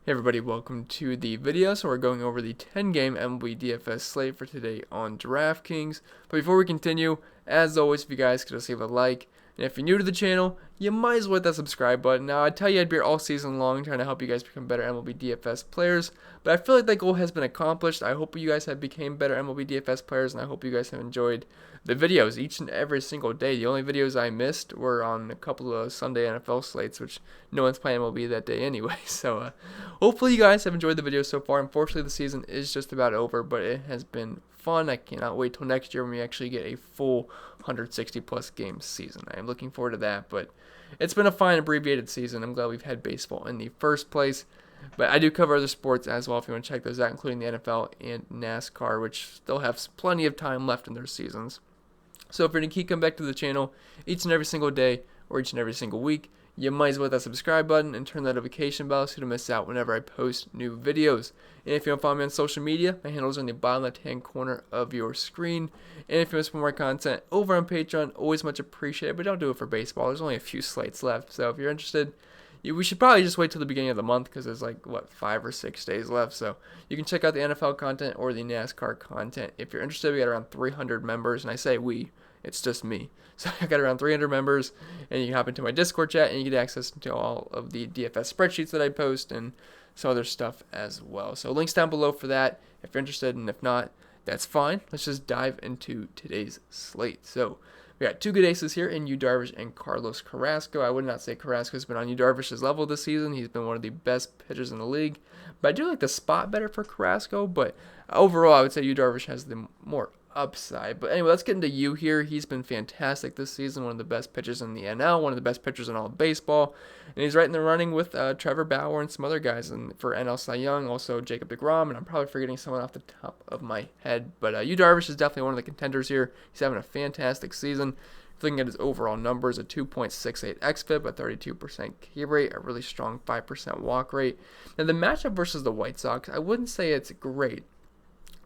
Hey everybody, welcome to the video. So we're going over the 10-game MLB DFS slate for today on Draftkings. But before we continue, as always, if you guys could just leave a like, and if you're new to the channel, you might as well hit that subscribe button. Now, I tell you I'd be here all season long trying to help you guys become better MLB DFS players, but I feel like that goal has been accomplished. I hope you guys have become better MLB DFS players, and I hope you guys have enjoyed the videos each and every single day. The only videos I missed were on a couple of Sunday NFL slates, which no one's playing MLB that day anyway. So hopefully you guys have enjoyed the video so far. Unfortunately, the season is just about over, but it has been fun. I cannot wait till next year when we actually get a full 160 plus game season. I am looking forward to that, but it's been a fine abbreviated season. I'm glad we've had baseball in the first place. But I do cover other sports as well if you want to check those out, including the NFL and NASCAR, which still have plenty of time left in their seasons. So if you're going to keep coming back to the channel each and every single day or each and every single week, you might as well hit that subscribe button and turn that notification bell so you don't miss out whenever I post new videos. And if you want to follow me on social media, my handles are in the bottom left-hand corner of your screen. And if you want some more content over on Patreon, always much appreciated, but don't do it for baseball. There's only a few slates left, so if you're interested, we should probably just wait till the beginning of the month because there's 5 or 6 days left. So you can check out the NFL content or the NASCAR content. If you're interested, we got around 300 members, and I say we, it's just me. So I got around 300 members, and you can hop into my Discord chat and you get access to all of the DFS spreadsheets that I post and some other stuff as well. So links down below for that if you're interested, and if not, that's fine. Let's just dive into today's slate. So we got two good aces here in Yu Darvish and Carlos Carrasco. I would not say Carrasco's been on Yu Darvish's level this season. He's been one of the best pitchers in the league. But I do like the spot better for Carrasco. But overall, I would say Yu Darvish has the more upside. But anyway, let's get into Yu here. He's been fantastic this season. One of the best pitchers in the NL. One of the best pitchers in all of baseball. And he's right in the running with Trevor Bauer and some other guys. And for NL Cy Young, also Jacob deGrom. And I'm probably forgetting someone off the top of my head. But Yu Darvish is definitely one of the contenders here. He's having a fantastic season. Looking at his overall numbers, a 2.68 xFIP, a 32% K rate, a really strong 5% walk rate. Now the matchup versus the White Sox, I wouldn't say it's great.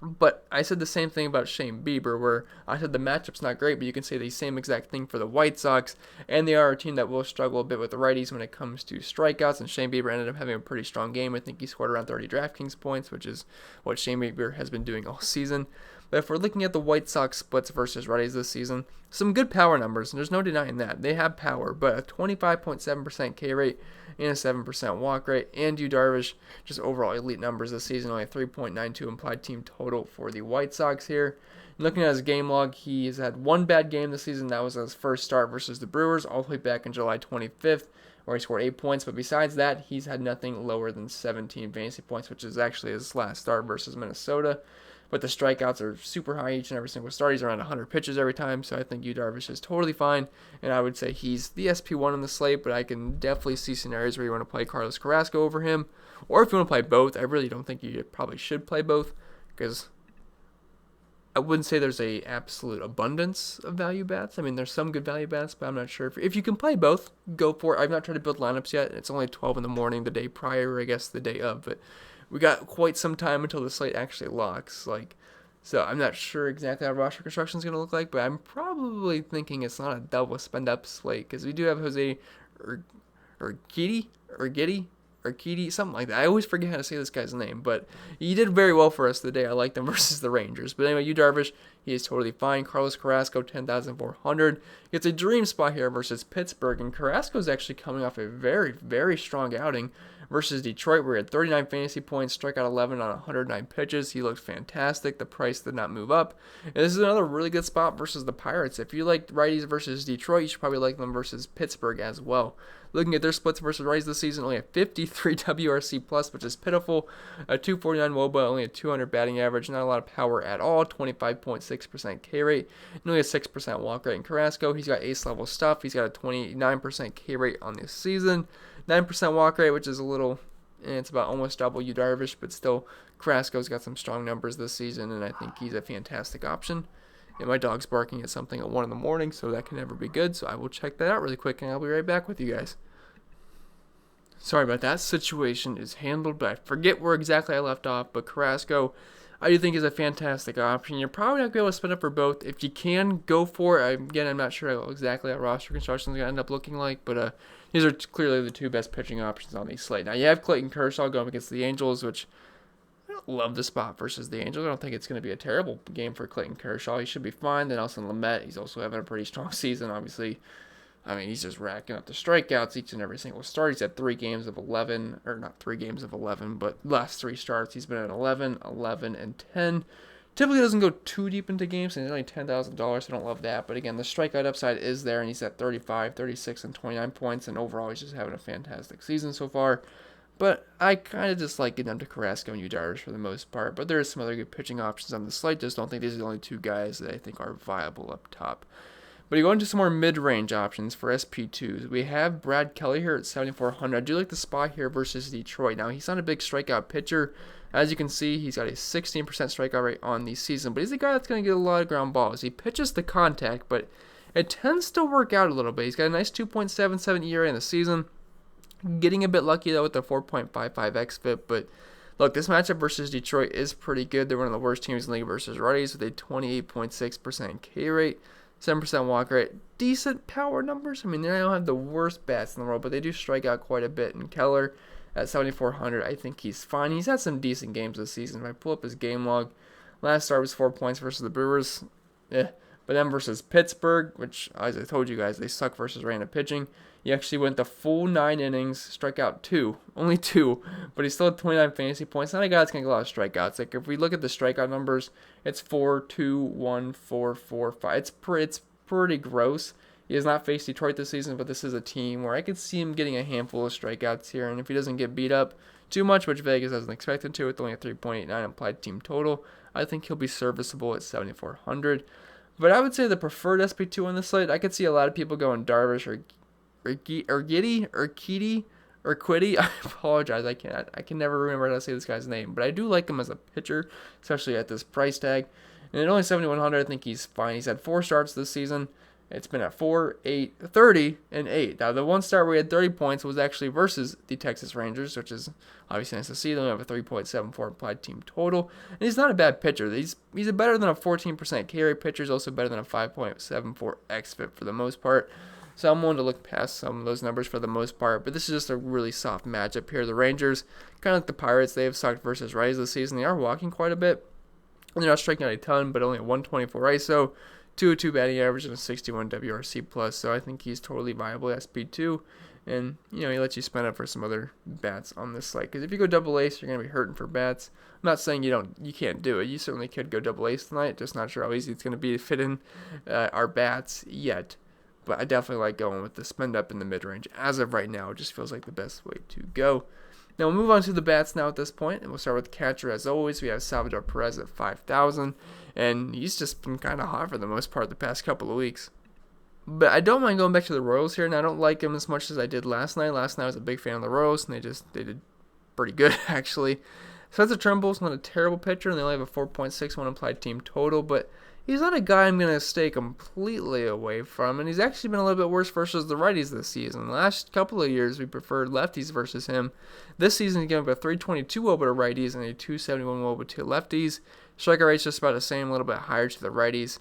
But I said the same thing about Shane Bieber, where I said the matchup's not great, but you can say the same exact thing for the White Sox, and they are a team that will struggle a bit with the righties when it comes to strikeouts, and Shane Bieber ended up having a pretty strong game. I think he scored around 30 Draftkings points, which is what Shane Bieber has been doing all season. But if we're looking at the White Sox splits versus righties this season, some good power numbers, and there's no denying that. They have power, but a 25.7% K rate and a 7% walk rate, and Yu Darvish, just overall elite numbers this season, only a 3.92 implied team total for the White Sox here. And looking at his game log, he's had one bad game this season. That was his first start versus the Brewers, all the way back in July 25th, where he scored 8 points. But besides that, he's had nothing lower than 17 fantasy points, which is actually his last start versus Minnesota. But the strikeouts are super high each and every single start. He's around 100 pitches every time, so I think Yu Darvish is totally fine. And I would say he's the SP1 on the slate, but I can definitely see scenarios where you want to play Carlos Carrasco over him. Or if you want to play both, I really don't think you probably should play both, because I wouldn't say there's a absolute abundance of value bats. I mean, there's some good value bats, but I'm not sure. If you can play both, go for it. I've not tried to build lineups yet. It's only 12 in the morning the day prior, or I guess the day of, but we got quite some time until the slate actually locks. So I'm not sure exactly how roster construction is going to look like, but I'm probably thinking it's not a double spend up slate, because we do have Jose Urquidy, something like that. I always forget how to say this guy's name, but he did very well for us the day I liked him versus the Rangers. But anyway, Yu Darvish, he is totally fine. Carlos Carrasco, 10,400. Gets a dream spot here versus Pittsburgh, and Carrasco's actually coming off a very, very strong outing versus Detroit, where he had 39 fantasy points, strike out 11 on 109 pitches. He looked fantastic. The price did not move up. And this is another really good spot versus the Pirates. If you like righties versus Detroit, you should probably like them versus Pittsburgh as well. Looking at their splits versus righties this season, only a 53 WRC plus, which is pitiful. A 249 WOBA, only a 200 batting average. Not a lot of power at all. 25.6% K rate, and only a 6% walk rate. In Carrasco, he's got ace level stuff. He's got a 29% K rate on this season. 9% walk rate, which is a little, it's about almost double Yu Darvish, but still, Carrasco's got some strong numbers this season, and I think he's a fantastic option. And my dog's barking at something at 1 in the morning, so that can never be good. So I will check that out really quick, and I'll be right back with you guys. Sorry about that. Situation is handled, but I forget where exactly I left off. But Carrasco, I do think is a fantastic option. You're probably not going to be able to spend up for both. If you can, go for it. Again, I'm not sure exactly how roster construction is going to end up looking like, but these are clearly the two best pitching options on the slate. Now you have Clayton Kershaw going against the Angels, which I don't love the spot versus the Angels. I don't think it's going to be a terrible game for Clayton Kershaw. He should be fine. Then Nelson Lamet, he's also having a pretty strong season, obviously. I mean, he's just racking up the strikeouts each and every single start. He's had 3 games of 11, or not 3 games of 11, but last 3 starts, he's been at 11, 11, and 10. Typically doesn't go too deep into games, and he's only $10,000, so I don't love that. But again, the strikeout upside is there, and he's at 35, 36, and 29 points, and overall he's just having a fantastic season so far. But I kind of just like getting to Carrasco and Yu Darvish for the most part. But there are some other good pitching options on the slate. Just don't think these are the only 2 guys that I think are viable up top. But you go into some more mid-range options for SP2s. We have Brad Kelly here at 7,400. I do like the spot here versus Detroit. Now, he's not a big strikeout pitcher. As you can see, he's got a 16% strikeout rate on the season. But he's a guy that's going to get a lot of ground balls. He pitches to contact, but it tends to work out a little bit. He's got a nice 2.77 ERA in the season. Getting a bit lucky, though, with the 4.55 xFIP. But look, this matchup versus Detroit is pretty good. They're one of the worst teams in the league versus righties with a 28.6% K rate. 7% walk rate, decent power numbers. I mean, they don't have the worst bats in the world, but they do strike out quite a bit. And Keller at 7,400, I think he's fine. He's had some decent games this season. If I pull up his game log, last start was 4 points versus the Brewers. But then versus Pittsburgh, which, as I told you guys, they suck versus random pitching. He actually went the full 9 innings, struck out 2, only 2, but he still had 29 fantasy points. Not a guy that's going to get a lot of strikeouts. Like, if we look at the strikeout numbers, it's 4, 2, 1, 4, 4, 5. It's pretty gross. He has not faced Detroit this season, but this is a team where I could see him getting a handful of strikeouts here, and if he doesn't get beat up too much, which Vegas hasn't expected to, with only a 3.89 implied team total, I think he'll be serviceable at 7,400. But I would say the preferred SP2 on the slate, I could see a lot of people going Darvish or Giddy or Keedy or Quiddy. I apologize. I can never remember how to say this guy's name, but I do like him as a pitcher, especially at this price tag. And at only 7,100, I think he's fine. He's had 4 starts this season. It's been at 4, 8, 30, and 8. Now, the one start where he had 30 points was actually versus the Texas Rangers, which is obviously nice to see. They only have a 3.74 implied team total. And he's not a bad pitcher. He's a better than a 14% K rate pitcher. He's also better than a 5.74 xFIP for the most part. So I'm willing to look past some of those numbers for the most part. But this is just a really soft matchup here. The Rangers, kind of like the Pirates, they have sucked versus Rays this season. They are walking quite a bit. And they're not striking out a ton, but only a 124 ISO. 202 batting average and a 61 WRC plus, so I think he's totally viable at speed 2, and he lets you spend up for some other bats on this slate. Because if you go double ace, you're gonna be hurting for bats. I'm not saying you can't do it. You certainly could go double ace tonight. Just not sure how easy it's gonna be to fit in our bats yet. But I definitely like going with the spend up in the mid range. As of right now, it just feels like the best way to go. Now we'll move on to the bats now at this point, and we'll start with catcher. As always, we have Salvador Perez at 5,000, and he's just been kind of hot for the most part the past couple of weeks. But I don't mind going back to the Royals here, and I don't like him as much as I did last night. Last night I was a big fan of the Royals, and they did pretty good actually. Spencer Turnbull's not a terrible pitcher, and they only have a 4.61 implied team total, but he's not a guy I'm going to stay completely away from, and he's actually been a little bit worse versus the righties this season. The last couple of years, we preferred lefties versus him. This season, he's giving up a 322 WOBA to righties and a 271 WOBA to lefties. Strikeout rate's just about the same, a little bit higher to the righties.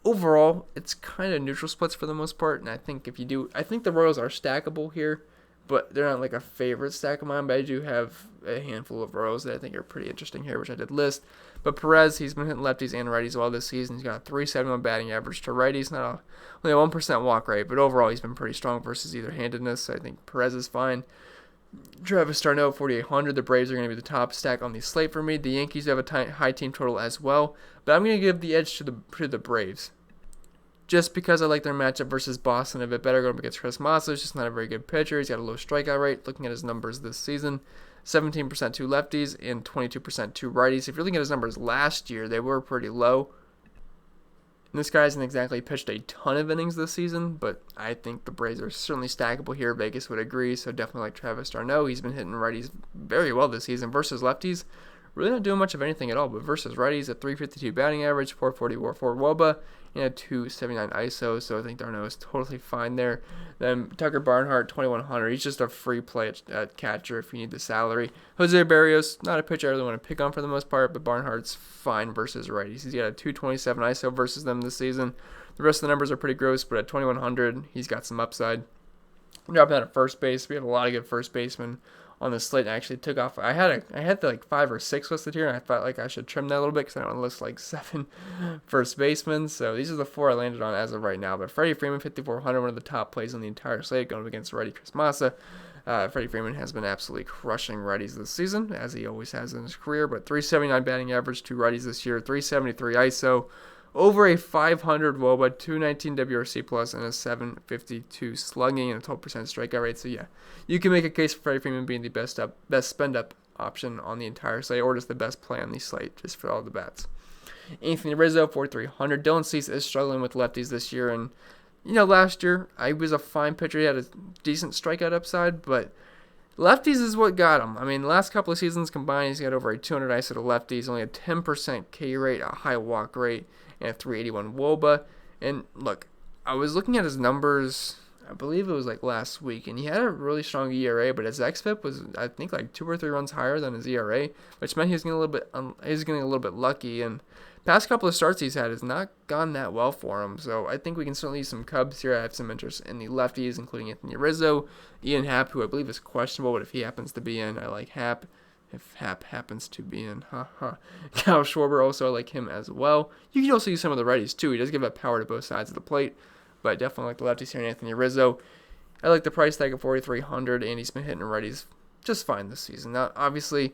Overall, it's kind of neutral splits for the most part, and I think the Royals are stackable here, but they're not like a favorite stack of mine, but I do have a handful of Royals that I think are pretty interesting here, which I did list. But Perez, he's been hitting lefties and righties well this season. He's got a 371 batting average to righties, only a 1% walk rate, but overall he's been pretty strong versus either handedness, so I think Perez is fine. Travis d'Arnaud, 4,800. The Braves are going to be the top stack on the slate for me. The Yankees have a high team total as well, but I'm going to give the edge to the Braves. Just because I like their matchup versus Boston a bit better going up against Chris Massa. He's just not a very good pitcher. He's got a low strikeout rate. Looking at his numbers this season, 17% to lefties and 22% to righties. If you're looking at his numbers last year, they were pretty low. And this guy hasn't exactly pitched a ton of innings this season, but I think the Braves are certainly stackable here. Vegas would agree, so definitely like Travis d'Arnaud. He's been hitting righties very well this season versus lefties. Really not doing much of anything at all, but versus righties, a 352 batting average, 444 WOBA, and a 279 ISO, so I think d'Arnaud is totally fine there. Then Tucker Barnhart, 2,100. He's just a free play at catcher if you need the salary. Jose Barrios, not a pitcher I really want to pick on for the most part, but Barnhart's fine versus righties. He's got a 227 ISO versus them this season. The rest of the numbers are pretty gross, but at 2,100, he's got some upside. Dropping out at first base. We have a lot of good first basemen on the slate. And I actually took off. I had like 5 or 6 listed here, and I felt like I should trim that a little bit because I don't want to list like 7 first basemen. So these are the 4 I landed on as of right now. But Freddie Freeman, 5,400, one of the top plays on the entire slate, going up against righty Chris Massa. Freddie Freeman has been absolutely crushing righties this season, as he always has in his career. But 379 batting average to righties this year, 373 ISO, over a 500 WOBA, 219 WRC plus, and a 752 slugging and a 12% strikeout rate. So yeah, you can make a case for Freddie Freeman being the best spend up option on the entire slate, or just the best play on the slate, just for all the bats. Anthony Rizzo, 4,300. Dylan Cease is struggling with lefties this year, and last year I was a fine pitcher. He had a decent strikeout upside, but lefties is what got him. I mean, the last couple of seasons combined, he's got over a 200 ISO to lefties, only a 10% K rate, a high walk rate, and a 381 WOBA. And look, I was looking at his numbers, I believe it was like last week, and he had a really strong ERA, but his xFIP was, I think, like 2 or 3 runs higher than his ERA, which meant he was getting a little bit lucky. And past couple of starts he's had has not gone that well for him, so I think we can certainly use some Cubs here. I have some interest in the lefties, including Anthony Rizzo, Ian Happ, who I believe is questionable, but if he happens to be in, I like Happ. If Happ happens to be in, Kyle Schwarber, also I like him as well. You can also use some of the righties too. He does give up power to both sides of the plate, but I definitely like the lefties here in Anthony Rizzo. I like the price tag of 4,300, and he's been hitting righties just fine this season. Now, obviously,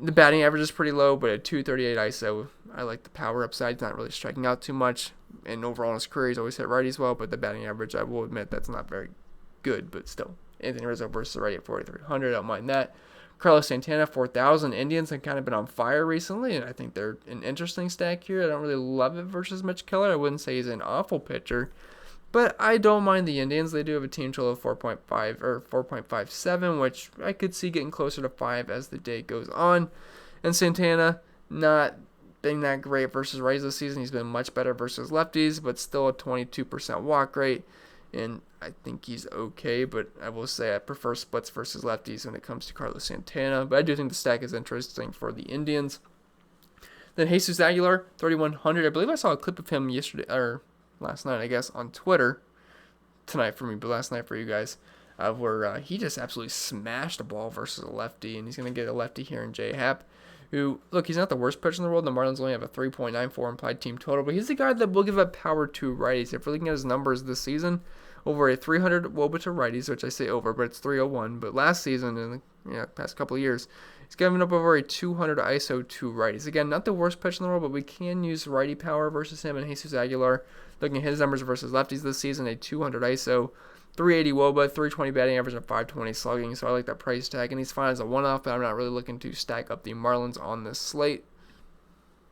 the batting average is pretty low, but at 238 ISO, I like the power upside. He's not really striking out too much, and overall in his career, he's always hit righties well, but the batting average, I will admit, that's not very good, but still. Anthony Rizzo versus righty at 4,300, I don't mind that. Carlos Santana, 4,000. Indians have kind of been on fire recently, and I think they're an interesting stack here. I don't really love it versus Mitch Keller. I wouldn't say he's an awful pitcher, but I don't mind the Indians. They do have a team total of 4.5 or 4.57, which I could see getting closer to 5 as the day goes on. And Santana, not being that great versus righties this season. He's been much better versus lefties, but still a 22% walk rate. And I think he's okay, but I will say I prefer splits versus lefties when it comes to Carlos Santana. But I do think the stack is interesting for the Indians. Then Jesus Aguilar, 3,100. I believe I saw a clip of him yesterday, or last night, I guess, on Twitter. Tonight for me, but last night for you guys, where he just absolutely smashed a ball versus a lefty, and he's going to get a lefty here in J Happ, who, look, he's not the worst pitcher in the world. The Marlins only have a 3.94 implied team total, but he's the guy that will give up power to righties. If we're looking at his numbers this season, over a 300 WOBA to righties, which I say over, but it's 301. But last season, in the past couple of years, he's given up over a 200 ISO to righties. Again, not the worst pitcher in the world, but we can use righty power versus him and Jesus Aguilar. Looking at his numbers versus lefties this season, a 200 ISO, 380 WOBA, 320 batting average, and 520 slugging. So I like that price tag, and he's fine as a one-off, but I'm not really looking to stack up the Marlins on this slate.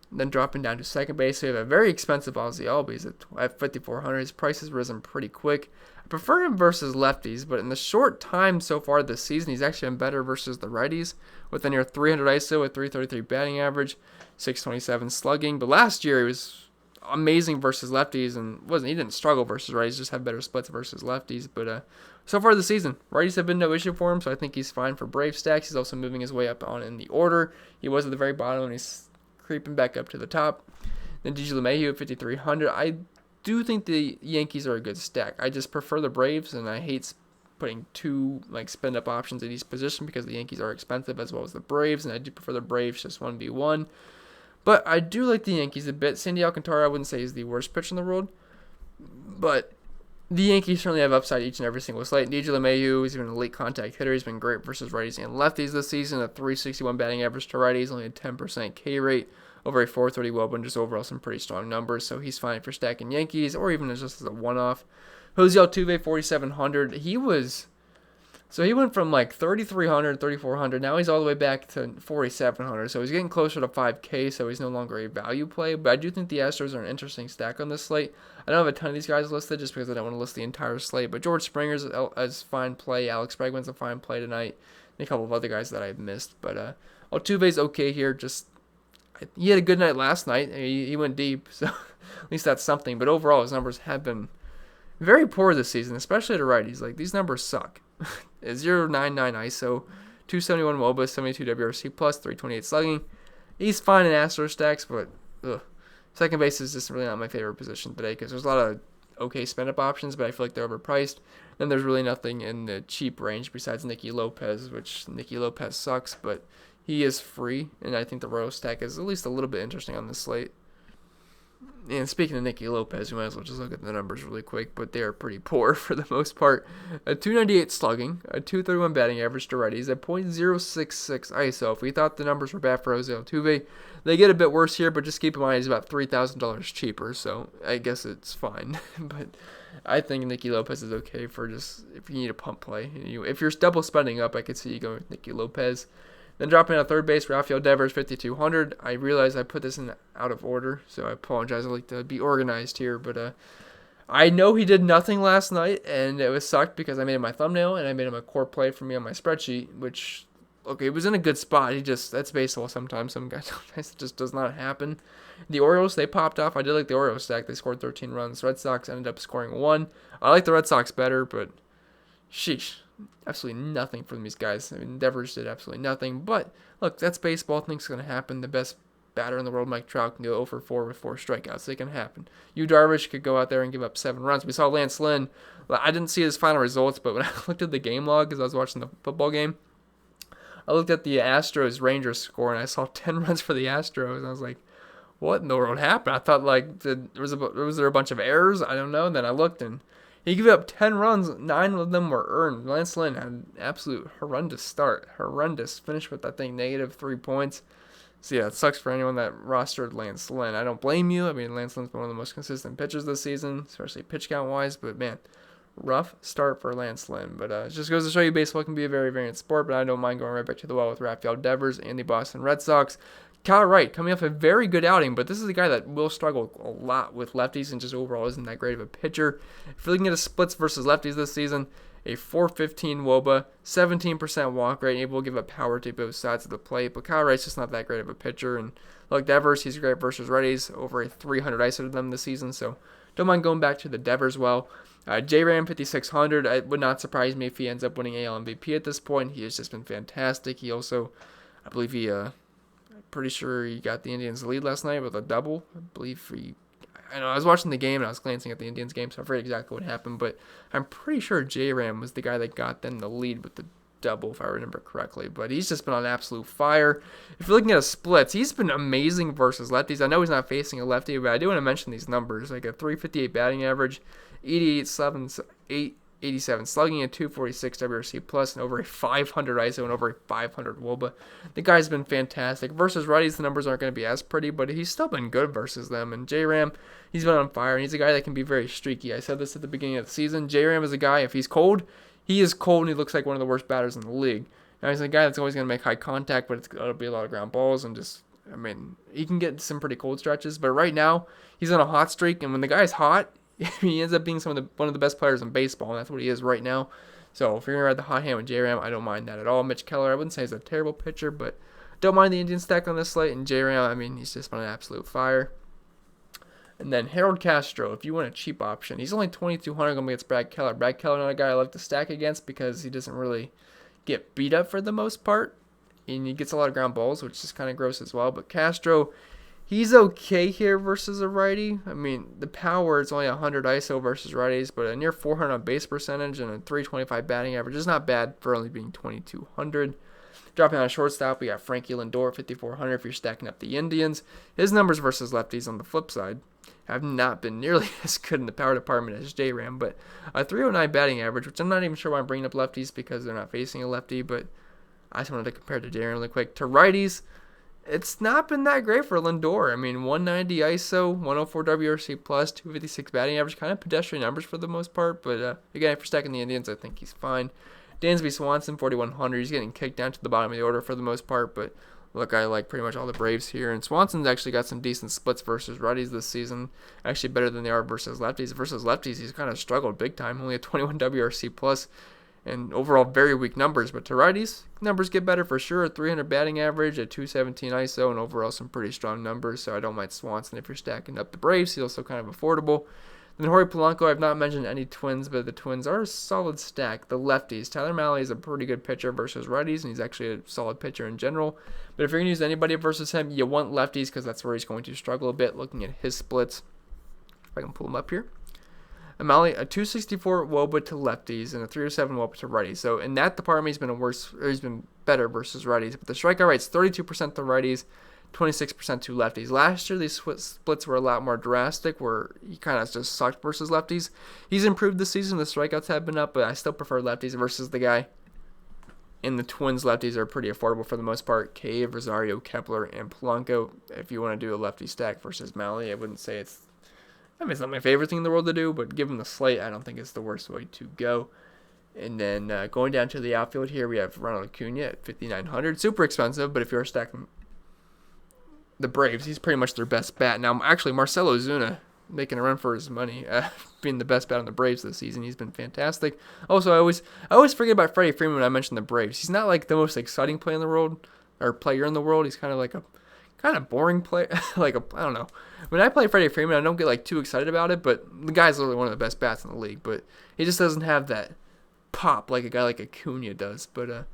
Then dropping down to second base, we have a very expensive Ozzy Albies at 5,400. His price has risen pretty quick. I prefer him versus lefties, but in the short time so far this season, he's actually been better versus the righties with a near 300 ISO, a 333 batting average, 627 slugging. But last year, he was amazing versus lefties, and he didn't struggle versus righties, just had better splits versus lefties. But so far this season, righties have been no issue for him, so I think he's fine for Brave stacks. He's also moving his way up on in the order. He was at the very bottom, and he's creeping back up to the top. Then DJ LeMahieu at 5,300. I do think the Yankees are a good stack. I just prefer the Braves, and I hate putting two spend up options at each position because the Yankees are expensive as well as the Braves, and I do prefer the Braves just 1v1. But I do like the Yankees a bit. Sandy Alcantara, I wouldn't say he's the worst pitcher in the world, but the Yankees certainly have upside each and every single slate. DJ LeMahieu, he's been a late contact hitter. He's been great versus righties and lefties this season. A 361 batting average to righties, only a 10% K rate, over a 430 WOBA, and just overall some pretty strong numbers. So he's fine for stacking Yankees, or even just as a one-off. Jose Altuve, 4,700. He went from 3,300, 3,400. Now he's all the way back to 4,700. So he's getting closer to 5K, so he's no longer a value play. But I do think the Astros are an interesting stack on this slate. I don't have a ton of these guys listed just because I don't want to list the entire slate. But George Springer's a fine play. Alex Bregman's a fine play tonight. And a couple of other guys that I've missed. But Altuve's okay here. He had a good night last night. He went deep, so at least that's something. But overall, his numbers have been very poor this season, especially to righties. These numbers suck. 0.99 ISO, 271 WOBA, 72 WRC plus, 328 slugging. He's fine in Astro stacks, but second base is just really not my favorite position today because there's a lot of okay spend up options, but I feel like they're overpriced. Then there's really nothing in the cheap range besides Nicky Lopez, which Nicky Lopez sucks, but he is free, and I think the Royal stack is at least a little bit interesting on this slate. And speaking of Nicky Lopez, you might as well just look at the numbers really quick, but they are pretty poor for the most part. A 298 slugging, a 231 batting average to righties, a .066 ISO. If we thought the numbers were bad for Jose Altuve, they get a bit worse here, but just keep in mind he's about $3,000 cheaper, so I guess it's fine. But I think Nicky Lopez is okay for just if you need a pump play. If you're double spending up, I could see you going with Nicky Lopez. Then dropping out third base, Rafael Devers, 5,200. I realize I put this in out of order, so I apologize. I like to be organized here, but I know he did nothing last night, and it was sucked because I made him my thumbnail, and I made him a core play for me on my spreadsheet, which, okay, it was in a good spot. That's baseball sometimes. Sometimes it just does not happen. The Orioles, they popped off. I did like the Orioles stack. They scored 13 runs. Red Sox ended up scoring 1. I like the Red Sox better, but sheesh. Absolutely nothing from these guys. I mean, Devers did absolutely nothing. But, look, that's baseball. Things going to happen. The best batter in the world, Mike Trout, can go 0 for 4 with 4 strikeouts. They can happen. Yu Darvish could go out there and give up 7 runs. We saw Lance Lynn. I didn't see his final results, but when I looked at the game log as I was watching the football game, I looked at the Astros-Rangers score, and I saw 10 runs for the Astros. And I was like, what in the world happened? I thought, like, was there a bunch of errors? I don't know. And then I looked, and he gave up 10 runs. 9 of them were earned. Lance Lynn had an absolute horrendous start. Horrendous. Finished with, I think, -3 points. So, yeah, it sucks for anyone that rostered Lance Lynn. I don't blame you. I mean, Lance Lynn's been one of the most consistent pitchers this season, especially pitch count-wise. But, man, rough start for Lance Lynn. But it just goes to show you baseball can be a very variant sport. But I don't mind going right back to the well with Rafael Devers and the Boston Red Sox. Kyle Wright coming off a very good outing, but this is a guy that will struggle a lot with lefties and just overall isn't that great of a pitcher. If you're looking at his splits versus lefties this season, a .415 WOBA, 17% walk rate, able to give up power to both sides of the plate, but Kyle Wright's just not that great of a pitcher. And like Devers, he's great versus righties, over a 300 ISO to them this season, so don't mind going back to the Devers well. J-Ram 5,600, it would not surprise me if he ends up winning AL MVP at this point. He has just been fantastic. He also, I believe pretty sure he got the Indians the lead last night with a double. I was watching the game and I was glancing at the Indians game, so I forget exactly what happened, but I'm pretty sure J-Ram was the guy that got them the lead with the double, if I remember correctly. But he's just been on absolute fire. If you're looking at his splits, he's been amazing versus lefties. I know he's not facing a lefty, but I do want to mention these numbers. Like a .358 batting average, 87 slugging, a 246 WRC plus, and over a 500 ISO and over a 500 WOBA. The guy's been fantastic. Versus righties, the numbers aren't going to be as pretty, but he's still been good versus them. And J-Ram, he's been on fire, and he's a guy that can be very streaky. I said this at the beginning of the season. J-Ram is a guy, if he's cold, he is cold, and he looks like one of the worst batters in the league. Now, he's a guy that's always going to make high contact, but it'll be a lot of ground balls, and just, I mean, he can get some pretty cold stretches. But right now, he's on a hot streak, and when the guy's hot, he ends up being one of the best players in baseball, and that's what he is right now. So if you're going to ride the hot hand with J-Ram, I don't mind that at all. Mitch Keller, I wouldn't say he's a terrible pitcher, but don't mind the Indian stack on this slate. And J-Ram, I mean, he's just been an absolute fire. And then Harold Castro, if you want a cheap option, he's only 2,200 going against Brad Keller. Brad Keller, not a guy I like to stack against because he doesn't really get beat up for the most part, and he gets a lot of ground balls, which is kind of gross as well. But Castro, he's okay here versus a righty. I mean, the power is only 100 ISO versus righties, but a near 400 on base percentage and a 325 batting average is not bad for only being 2,200. Dropping on a shortstop, we got Frankie Lindor, 5,400 if you're stacking up the Indians. His numbers versus lefties on the flip side have not been nearly as good in the power department as J-Ram, but a 309 batting average, which I'm not even sure why I'm bringing up lefties because they're not facing a lefty, but I just wanted to compare to J-Ram really quick. To righties, it's not been that great for Lindor. I mean, 190 ISO, 104 WRC plus, 256 batting average, kind of pedestrian numbers for the most part. But again, if you're stacking the Indians, I think he's fine. Dansby Swanson, 4,100. He's getting kicked down to the bottom of the order for the most part. But look, I like pretty much all the Braves here. And Swanson's actually got some decent splits versus righties this season. Actually better than they are versus lefties. Versus lefties, he's kind of struggled big time. Only a 21 WRC plus. And overall, very weak numbers. But to righties, numbers get better for sure. A 300 batting average, a 217 ISO, and overall some pretty strong numbers. So I don't mind Swanson if you're stacking up the Braves. He's also kind of affordable. Then Jorge Polanco, I've not mentioned any Twins, but the Twins are a solid stack. The lefties, Tyler Mahle is a pretty good pitcher versus righties, and he's actually a solid pitcher in general. But if you're going to use anybody versus him, you want lefties because that's where he's going to struggle a bit looking at his splits. If I can pull him up here. O'Malley, a 264 WOBA to lefties and a 307 WOBA to righties. So in that department, he's been better versus righties. But the strikeout rate's 32% to righties, 26% to lefties. Last year, these splits were a lot more drastic, where he kind of just sucked versus lefties. He's improved this season. The strikeouts have been up, but I still prefer lefties versus the guy. And the Twins lefties are pretty affordable for the most part. Cave, Rosario, Kepler, and Polanco. If you want to do a lefty stack versus Malley, I wouldn't say it's not my favorite thing in the world to do, but given the slate, I don't think it's the worst way to go. And then going down to the outfield here, we have Ronald Acuna at 5,900. Super expensive, but if you're stacking the Braves, he's pretty much their best bat. Now, actually, Marcell Ozuna making a run for his money, being the best bat on the Braves this season. He's been fantastic. Also, I always forget about Freddie Freeman when I mention the Braves. He's not like the most exciting player in the world. He's kind of like a boring player. I don't know. When I play Freddie Freeman, I don't get like too excited about it, but the guy's literally one of the best bats in the league. But he just doesn't have that pop like a guy like Acuna does. But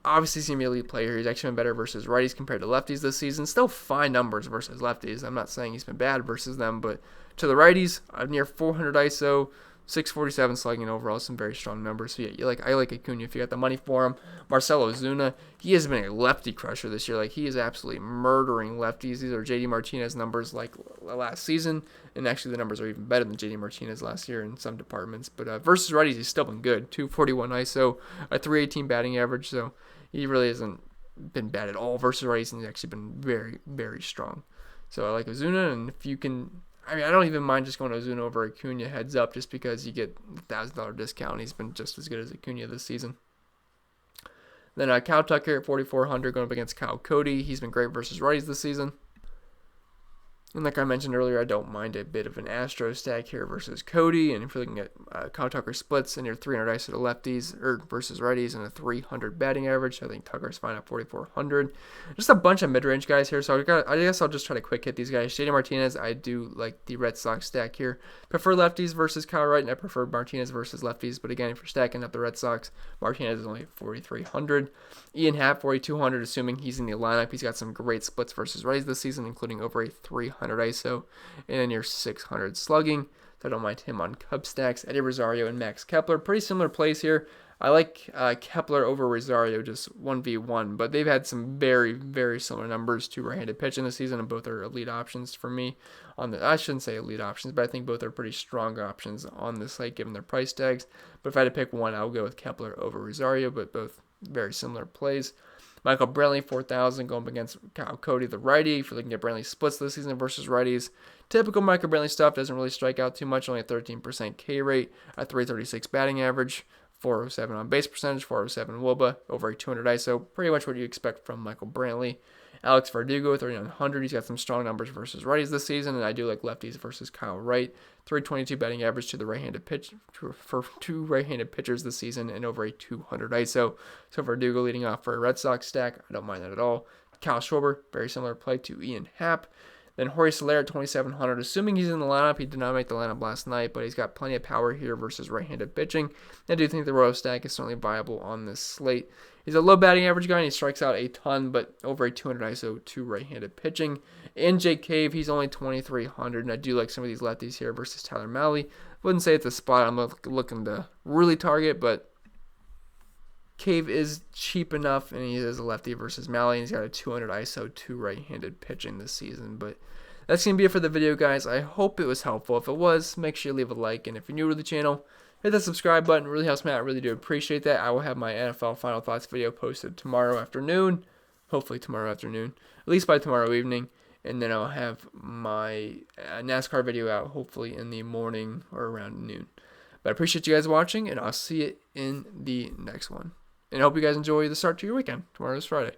obviously, he's going to be an elite player. He's actually been better versus righties compared to lefties this season. Still fine numbers versus lefties. I'm not saying he's been bad versus them, but to the righties, near 400 ISO, 647 slugging overall, some very strong numbers. So yeah, I like Acuna if you got the money for him. Marcell Ozuna, he has been a lefty crusher this year. Like, he is absolutely murdering lefties. These are JD Martinez numbers like last season, and actually the numbers are even better than JD Martinez last year in some departments. But versus righties, he's still been good. 241 ISO, a 318 batting average. So he really hasn't been bad at all versus righties, and he's actually been very, very strong. So I like Ozuna, and if you can, I don't even mind just going Ozuna over Acuna heads up, just because you get the $1,000 discount. He's been just as good as Acuna this season. Then Kyle Tucker at 4,400 going up against Kyle Cody. He's been great versus righties this season. And like I mentioned earlier, I don't mind a bit of an Astro stack here versus Cody. And if you're looking at Kyle Tucker splits and your 300 ISO to lefties versus righties and a 300 batting average, I think Tucker's fine at 4,400. Just a bunch of mid-range guys here. So I guess I'll just try to quick hit these guys. JD Martinez, I do like the Red Sox stack here. Prefer lefties versus Kyle Wright, and I prefer Martinez versus lefties. But again, if you're stacking up the Red Sox, Martinez is only 4,300. Ian Happ, 4,200, assuming he's in the lineup. He's got some great splits versus righties this season, including over a 300 ISO and near 600 slugging. So I don't mind him on Cub stacks. Eddie Rosario and Max Kepler, pretty similar plays here. I like Kepler over Rosario, just 1v1, but they've had some very, very similar numbers to right-handed pitching this season, and both are elite options for me. I shouldn't say elite options, but I think both are pretty strong options on this slate given their price tags. But if I had to pick one, I would go with Kepler over Rosario, but both very similar plays. Michael Brantley, 4,000, going up against Kyle Cody, the righty. If you're looking at Brantley splits this season versus righties, typical Michael Brantley stuff doesn't really strike out too much, only a 13% K rate, a 336 batting average, 407 on base percentage, 407 WOBA, over a 200 ISO, pretty much what you expect from Michael Brantley. Alex Verdugo, 3,900. He's got some strong numbers versus righties this season, and I do like lefties versus Kyle Wright. 322 batting average to the right-handed pitch for two right-handed pitchers this season, and over a 200 ISO. So Verdugo leading off for a Red Sox stack, I don't mind that at all. Kyle Schwarber, very similar play to Ian Happ. Then Jorge Soler at 2,700. Assuming he's in the lineup, he did not make the lineup last night, but he's got plenty of power here versus right-handed pitching. I do think the Royal stack is certainly viable on this slate. He's a low batting average guy, and he strikes out a ton, but over a 200 ISO to right-handed pitching. And Jake Cave, he's only 2,300, and I do like some of these lefties here versus Tyler Mahle. Wouldn't say it's a spot I'm looking to really target, but Cave is cheap enough, and he is a lefty versus Mahle, and he's got a 200 ISO to right-handed pitching this season. But that's going to be it for the video, guys. I hope it was helpful. If it was, make sure you leave a like, and if you're new to the channel, hit that subscribe button. It really helps me out. I really do appreciate that. I will have my NFL Final Thoughts video posted tomorrow afternoon, hopefully tomorrow afternoon, at least by tomorrow evening, and then I'll have my NASCAR video out hopefully in the morning or around noon. But I appreciate you guys watching, and I'll see you in the next one. And I hope you guys enjoy the start to your weekend. Tomorrow is Friday.